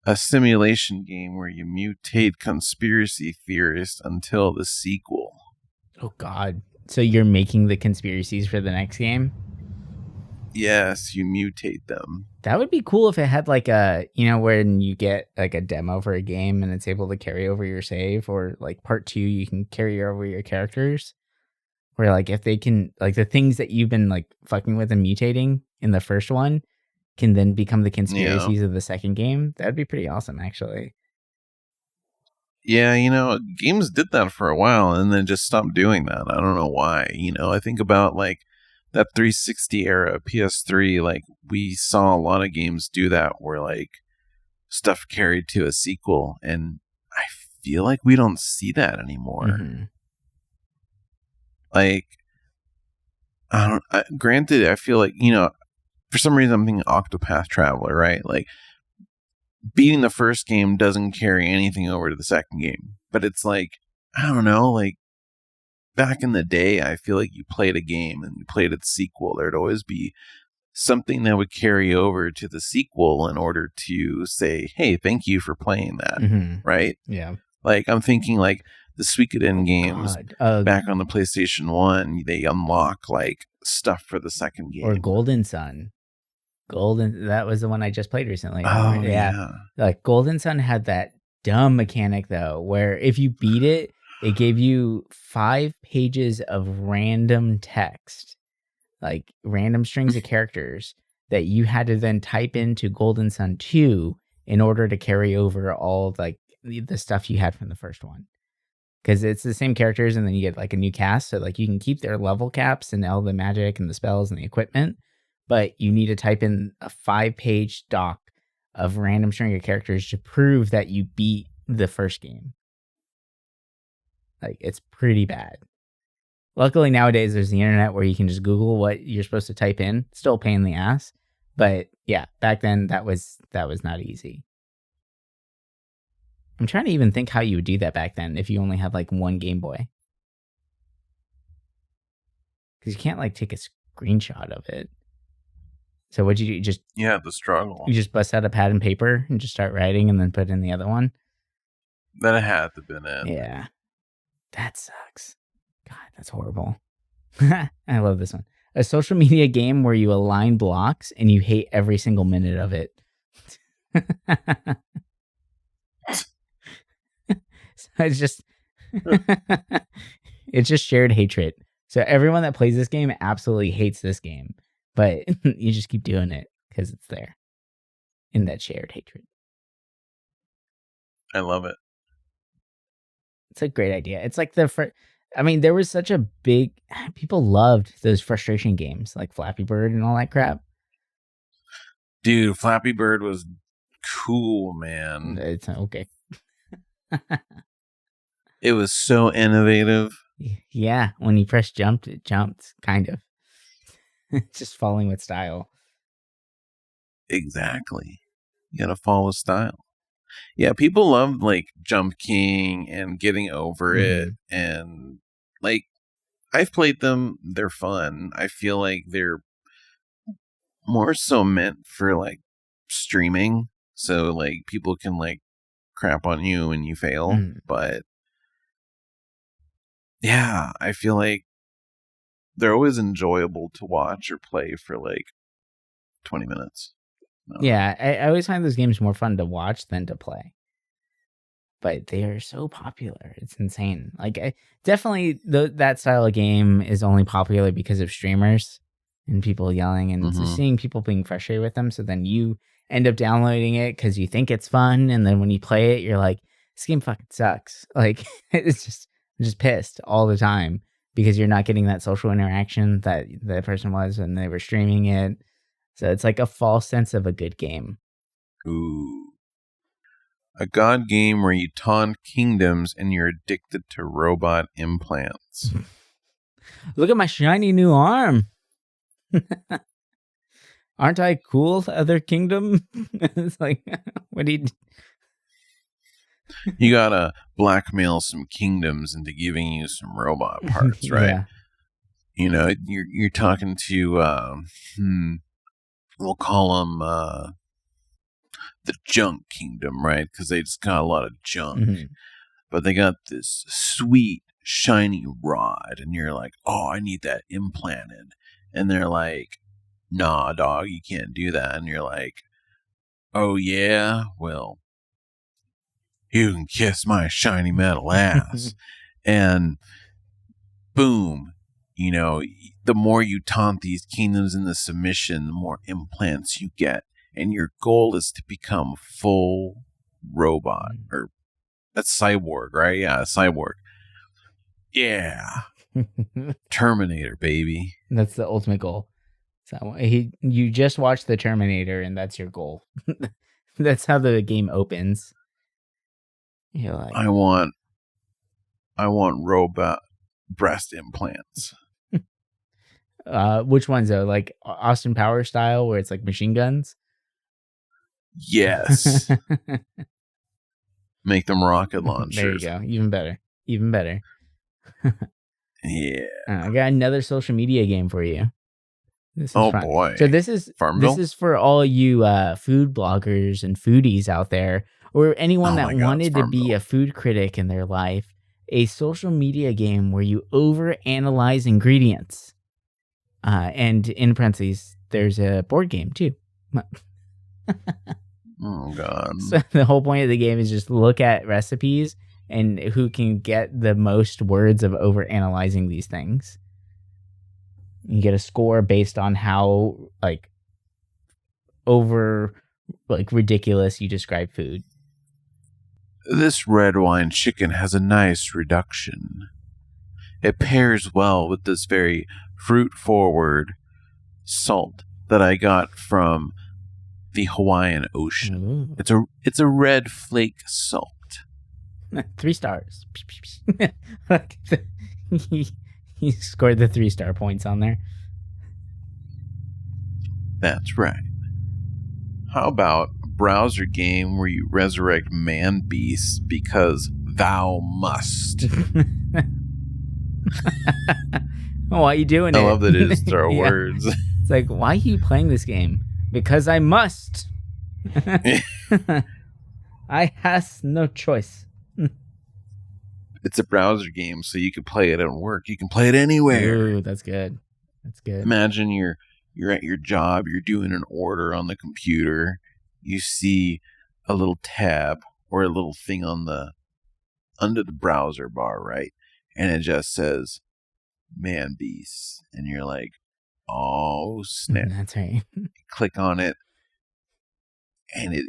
Speaker 2: a simulation game where you mutate conspiracy theorists until the sequel.
Speaker 1: Oh God. So you're making the conspiracies for the next game?
Speaker 2: Yes, you mutate them.
Speaker 1: That would be cool if it had like a, when you get like a demo for a game and it's able to carry over your save, or like part 2, you can carry over your characters. Where like if they can, like the things that you've been like fucking with and mutating in the first one can then become the conspiracies of the second game. That'd be pretty awesome, actually.
Speaker 2: Yeah, games did that for a while and then just stopped doing that. I don't know why. I think about like that 360 era PS3, like we saw a lot of games do that where like stuff carried to a sequel, and I feel like we don't see that anymore.
Speaker 1: Mm-hmm.
Speaker 2: Like, granted, I feel like, for some reason I'm thinking Octopath Traveler, right? Like, beating the first game doesn't carry anything over to the second game. But it's like, I don't know, like, back in the day, I feel like you played a game and you played its sequel. There'd always be something that would carry over to the sequel in order to say, hey, thank you for playing that, right?
Speaker 1: Yeah.
Speaker 2: Like, I'm thinking, like, the Suikoden games back on the PlayStation 1, they unlock, like, stuff for the second game.
Speaker 1: Or Golden Sun. That was the one I just played recently.
Speaker 2: Oh, yeah.
Speaker 1: Like, Golden Sun had that dumb mechanic, though, where if you beat it, it gave you 5 pages of random text, like random strings of characters that you had to then type into Golden Sun 2 in order to carry over all of, like, the stuff you had from the first one. Because it's the same characters, and then you get like a new cast. So like you can keep their level caps and all the magic and the spells and the equipment, but you need to type in a 5-page doc of random string of characters to prove that you beat the first game. Like, it's pretty bad. Luckily nowadays there's the internet where you can just Google what you're supposed to type in. Still a pain in the ass, but yeah, back then that was not easy. I'm trying to even think how you would do that back then if you only had like one Game Boy. Because you can't like take a screenshot of it. So what'd you do?
Speaker 2: The struggle.
Speaker 1: You just bust out a pad and paper and just start writing and then put in the other one?
Speaker 2: That had to have been it.
Speaker 1: Yeah. That sucks. God, that's horrible. I love this one. A social media game where you align blocks and you hate every single minute of it. So it's just it's just shared hatred. So everyone that plays this game absolutely hates this game, but you just keep doing it because it's there in that shared hatred.
Speaker 2: I love it.
Speaker 1: It's a great idea. It's like there was such a big, people loved those frustration games like Flappy Bird and all that crap.
Speaker 2: Dude, Flappy Bird was cool, man.
Speaker 1: It's okay.
Speaker 2: It was so innovative.
Speaker 1: Yeah, when you press jump, it jumped, kind of. Just falling with style.
Speaker 2: Exactly. You gotta follow style. Yeah, people love like Jump King and Getting Over It, and like I've played them. They're fun. I feel like they're more so meant for like streaming, so like people can like crap on you when you fail. But yeah, I feel like they're always enjoyable to watch or play for like 20 minutes.
Speaker 1: Yeah, I always find those games more fun to watch than to play. But they are so popular. It's insane. Like, definitely that style of game is only popular because of streamers and people yelling and seeing people being frustrated with them. So then you end up downloading it because you think it's fun. And then when you play it, you're like, this game fucking sucks. Like, I'm just pissed all the time because you're not getting that social interaction that the person was when they were streaming it. So it's like a false sense of a good game.
Speaker 2: Ooh. A god game where you taunt kingdoms and you're addicted to robot implants.
Speaker 1: Look at my shiny new arm. Aren't I cool, other kingdom? It's like, what do you do?
Speaker 2: You gotta blackmail some kingdoms into giving you some robot parts, right?
Speaker 1: Yeah.
Speaker 2: You know, you're talking to we'll call them the junk kingdom, right? Because they just got a lot of junk, but they got this sweet shiny rod, and you're like, oh, I need that implanted, and they're like, nah, dog, you can't do that, and you're like, oh yeah, well, you can kiss my shiny metal ass. And boom, you know, the more you taunt these kingdoms into submission, the more implants you get. And your goal is to become full robot. Or that's cyborg, right? Yeah, cyborg. Yeah. Terminator, baby.
Speaker 1: That's the ultimate goal. So you just watch the Terminator and that's your goal. That's how the game opens. You're like,
Speaker 2: I want robot breast implants.
Speaker 1: Which ones though? Like Austin Powers style, where it's like machine guns?
Speaker 2: Yes. Make them rocket launchers.
Speaker 1: There you go. Even better.
Speaker 2: Yeah.
Speaker 1: I got another social media game for you. This is fun.
Speaker 2: Boy.
Speaker 1: So this is
Speaker 2: Farmville?
Speaker 1: This is for all you food bloggers and foodies out there, or anyone that wanted to be a food critic in their life. A social media game where you overanalyze ingredients. And in parentheses, there's a board game too.
Speaker 2: Oh God.
Speaker 1: So the whole point of the game is just look at recipes and who can get the most words of overanalyzing these things. You get a score based on how ridiculous you describe food.
Speaker 2: This red wine chicken has a nice reduction. It pairs well with this very fruit-forward salt that I got from the Hawaiian Ocean.
Speaker 1: Ooh.
Speaker 2: It's a red flake salt.
Speaker 1: 3 stars. He scored the 3-star points on there.
Speaker 2: That's right. How about a browser game where you resurrect man beasts because thou must?
Speaker 1: Why are you doing it?
Speaker 2: I love that it is throw words.
Speaker 1: It's like, why are you playing this game? Because I must. I has no choice.
Speaker 2: It's a browser game, so you can play it at work. You can play it anywhere.
Speaker 1: Ooh, that's good. That's good.
Speaker 2: Imagine you're at your job. You're doing an order on the computer. You see a little tab or a little thing under the browser bar, right? And it just says "man beast," and you're like, "Oh snap!"
Speaker 1: That's right.
Speaker 2: You click on it, and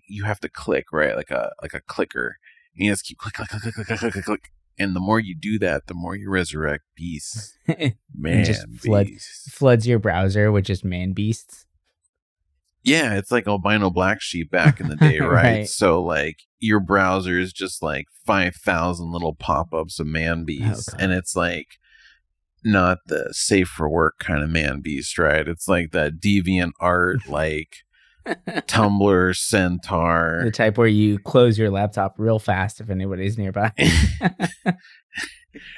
Speaker 2: you have to click, right, like a clicker. You just keep click. And the more you do that, the more you resurrect beasts. Man
Speaker 1: just
Speaker 2: beasts.
Speaker 1: floods your browser with just man beasts.
Speaker 2: Yeah, it's like albino black sheep back in the day, right?
Speaker 1: Right.
Speaker 2: So like your browser is just like 5,000 little pop-ups of man beast,
Speaker 1: God.
Speaker 2: and it's like not the safe for work kind of man beast, right? It's like that deviant art, like Tumblr centaur.
Speaker 1: The type where you close your laptop real fast if anybody's nearby.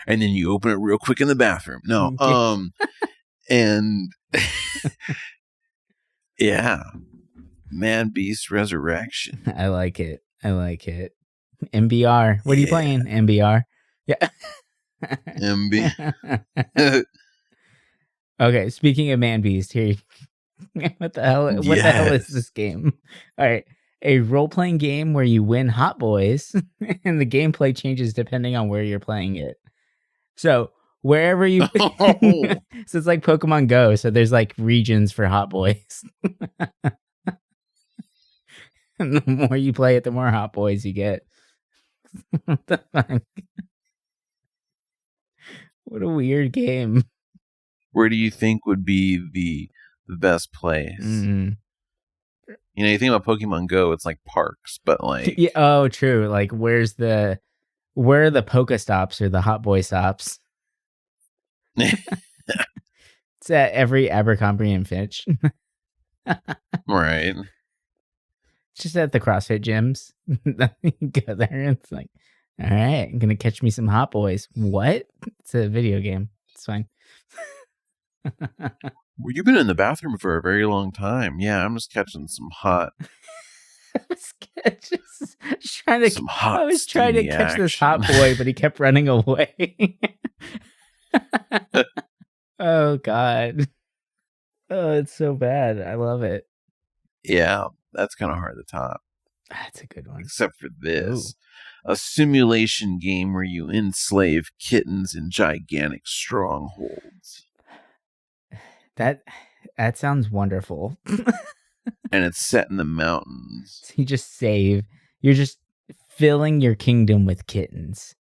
Speaker 2: And then you open it real quick in the bathroom. No, and yeah, man beast resurrection.
Speaker 1: I like it. MBR. What are you playing? MBR. Yeah.
Speaker 2: MB.
Speaker 1: Okay, speaking of man beast, here. What the hell? What the hell is this game? All right, a role-playing game where you win hot boys, and the gameplay changes depending on where you're playing it. So wherever you, so it's like Pokemon Go. So there's like regions for hot boys, and the more you play it, the more hot boys you get. What the fuck? What a weird game.
Speaker 2: Where do you think would be the best place?
Speaker 1: Mm-hmm.
Speaker 2: You know, you think about Pokemon Go, it's like parks, but like
Speaker 1: yeah, oh, true. Like, where are the Pokestops or the hot boy stops? It's at every Abercrombie and Fitch.
Speaker 2: Right.
Speaker 1: It's just at the CrossFit gyms. You go there and it's like, all right, I'm gonna catch me some hot boys. What? It's a video game. It's fine.
Speaker 2: Well, you've been in the bathroom for a very long time. Yeah, I'm just catching some hot.
Speaker 1: I was trying to catch this hot boy, but he kept running away. Oh God. Oh, it's so bad. I love it.
Speaker 2: Yeah, that's kind of hard to top.
Speaker 1: That's a good one.
Speaker 2: Except for this. Ooh. A simulation game where you enslave kittens in gigantic strongholds.
Speaker 1: That sounds wonderful.
Speaker 2: And it's set in the mountains.
Speaker 1: So you're just filling your kingdom with kittens.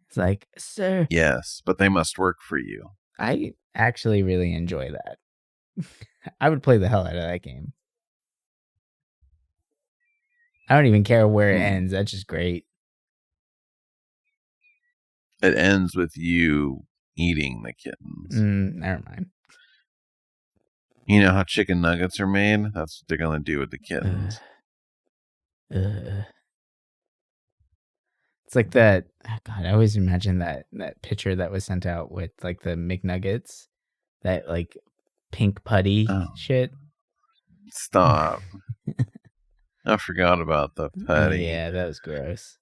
Speaker 1: It's like, sir.
Speaker 2: Yes, but they must work for you.
Speaker 1: I actually really enjoy that. I would play the hell out of that game. I don't even care where it ends. That's just great.
Speaker 2: It ends with you eating the kittens.
Speaker 1: Never mind.
Speaker 2: You know how chicken nuggets are made? That's what they're going to do with the kittens.
Speaker 1: It's like that. Oh God, I always imagine that picture that was sent out with like the McNuggets, that like pink putty shit.
Speaker 2: Stop. I forgot about the putty.
Speaker 1: Yeah, that was gross.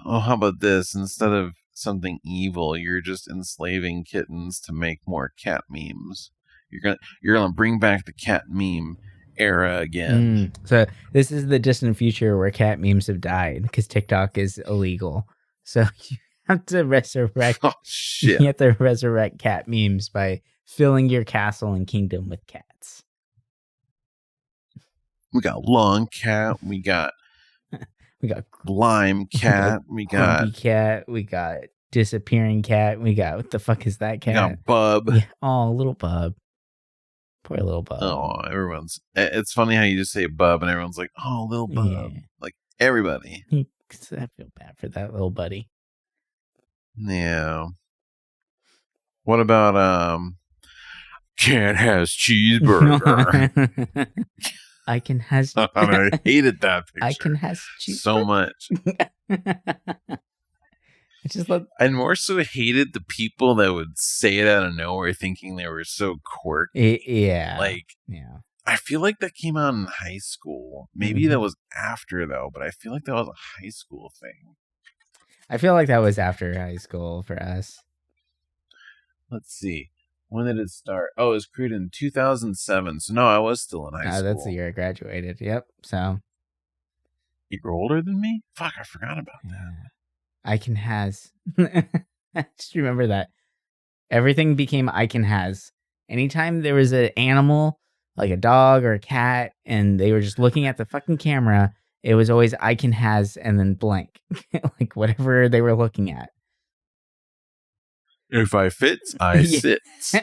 Speaker 2: Oh, how about this? Instead of something evil, you're just enslaving kittens to make more cat memes. You're gonna bring back the cat meme era again.
Speaker 1: So this is the distant future where cat memes have died because TikTok is illegal. So you have to resurrect.
Speaker 2: Oh shit!
Speaker 1: You have to resurrect cat memes by filling your castle and kingdom with cats.
Speaker 2: We got long cat. We got lime cat. We got
Speaker 1: grumpy cat. We got disappearing cat. We got, what the fuck is that cat?
Speaker 2: We got Bub.
Speaker 1: Yeah. Oh, little Bub. Poor little Bub.
Speaker 2: Oh, it's funny how you just say Bub and everyone's like, oh, little Bub. Yeah. Like everybody.
Speaker 1: I feel bad for that little buddy.
Speaker 2: Yeah. What about cat has cheeseburger?
Speaker 1: I can has.
Speaker 2: I hated that picture.
Speaker 1: I can has cheeseburger
Speaker 2: so much.
Speaker 1: I just love.
Speaker 2: I more so hated the people that would say it out of nowhere, thinking they were so quirky.
Speaker 1: Yeah.
Speaker 2: Yeah. I feel like that came out in high school. Maybe that was after though, but I feel like that was a high school thing.
Speaker 1: I feel like that was after high school for us.
Speaker 2: Let's see. When did it start? Oh, it was created in 2007. So no, I was still in high school.
Speaker 1: That's the year I graduated. Yep. So
Speaker 2: you're older than me? Fuck, I forgot about that.
Speaker 1: I can has. Just remember that. Everything became I can has. Anytime there was an animal, like a dog or a cat, and they were just looking at the fucking camera, it was always I can has and then blank. Like whatever they were looking at.
Speaker 2: If I fits, I sits.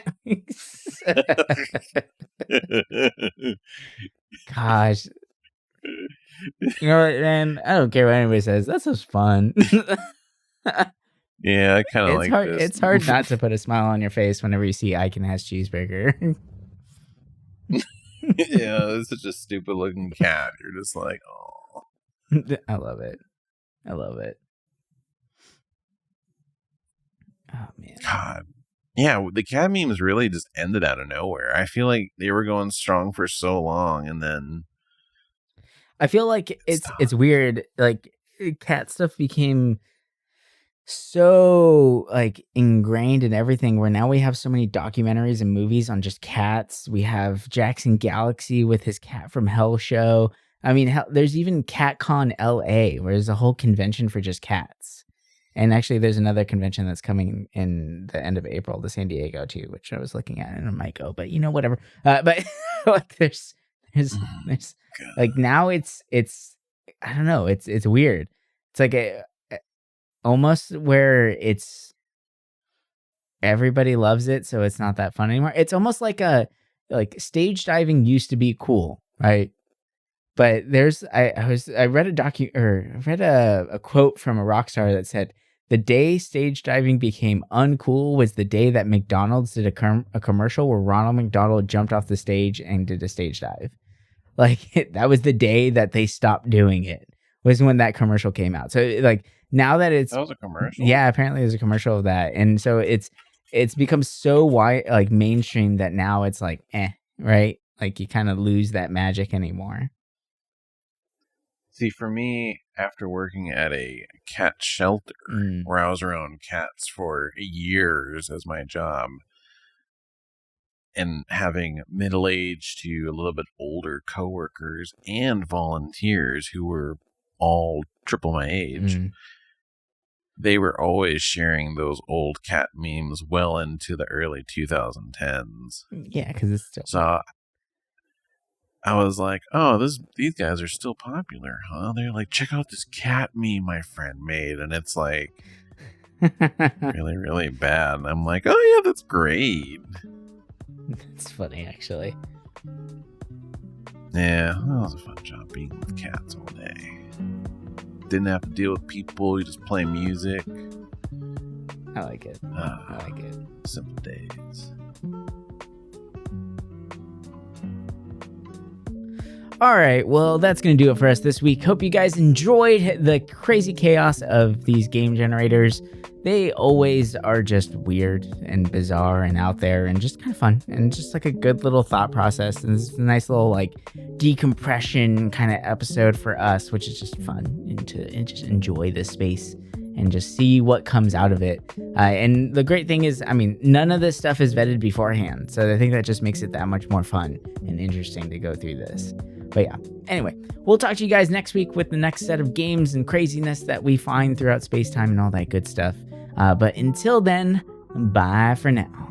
Speaker 1: Gosh. You know what, man? I don't care what anybody says. That's just fun.
Speaker 2: Yeah, I kind of like
Speaker 1: hard.
Speaker 2: this.
Speaker 1: It's hard not to put a smile on your face whenever you see Icon has cheeseburger.
Speaker 2: Yeah, it's such a stupid looking cat. You're just like, oh.
Speaker 1: I love it. I love it. Oh, man.
Speaker 2: God. Yeah, the cat memes really just ended out of nowhere. I feel like they were going strong for so long, and then
Speaker 1: I feel like it's weird. Like, cat stuff became so like ingrained in everything, where now we have so many documentaries and movies on just cats. We have Jackson Galaxy with his Cat from Hell show. I mean, there's even CatCon LA, where there's a whole convention for just cats. And actually, there's another convention that's coming in the end of April to San Diego too, which I was looking at and I might go, but whatever. But like, there's like, now it's I don't know, it's weird. It's like almost where it's everybody loves it, so it's not that fun anymore. It's almost like stage diving used to be cool, right? But I read a quote from a rock star that said, "The day stage diving became uncool was the day that McDonald's did a commercial where Ronald McDonald jumped off the stage and did a stage dive." Like, that was the day that they stopped doing it, was when that commercial came out. So like, now that
Speaker 2: that was a commercial.
Speaker 1: Yeah, apparently there's a commercial of that, and so it's become so wide, like mainstream, that now it's like, right? Like, you kind of lose that magic anymore.
Speaker 2: See, for me, after working at a cat shelter where I was around cats for years as my job, and having middle-aged to a little bit older coworkers and volunteers who were all triple my age, they were always sharing those old cat memes well into the early 2010s.
Speaker 1: Yeah, because it's still...
Speaker 2: So I was like, oh, these guys are still popular, huh? They're like, check out this cat meme my friend made. And it's like really, really bad. And I'm like, oh, yeah, that's great.
Speaker 1: It's funny, actually.
Speaker 2: Yeah, that was a fun job being with cats all day. Didn't have to deal with people. You just play music.
Speaker 1: I like it. I like it.
Speaker 2: Simple days.
Speaker 1: All right, well, that's going to do it for us this week. Hope you guys enjoyed the crazy chaos of these game generators. They always are just weird and bizarre and out there and just kind of fun and just like a good little thought process. And it's a nice little like decompression kind of episode for us, which is just fun and just enjoy this space and just see what comes out of it. And the great thing is, I mean, none of this stuff is vetted beforehand. So I think that just makes it that much more fun and interesting to go through this. But yeah, anyway, we'll talk to you guys next week with the next set of games and craziness that we find throughout space-time and all that good stuff. But until then, bye for now.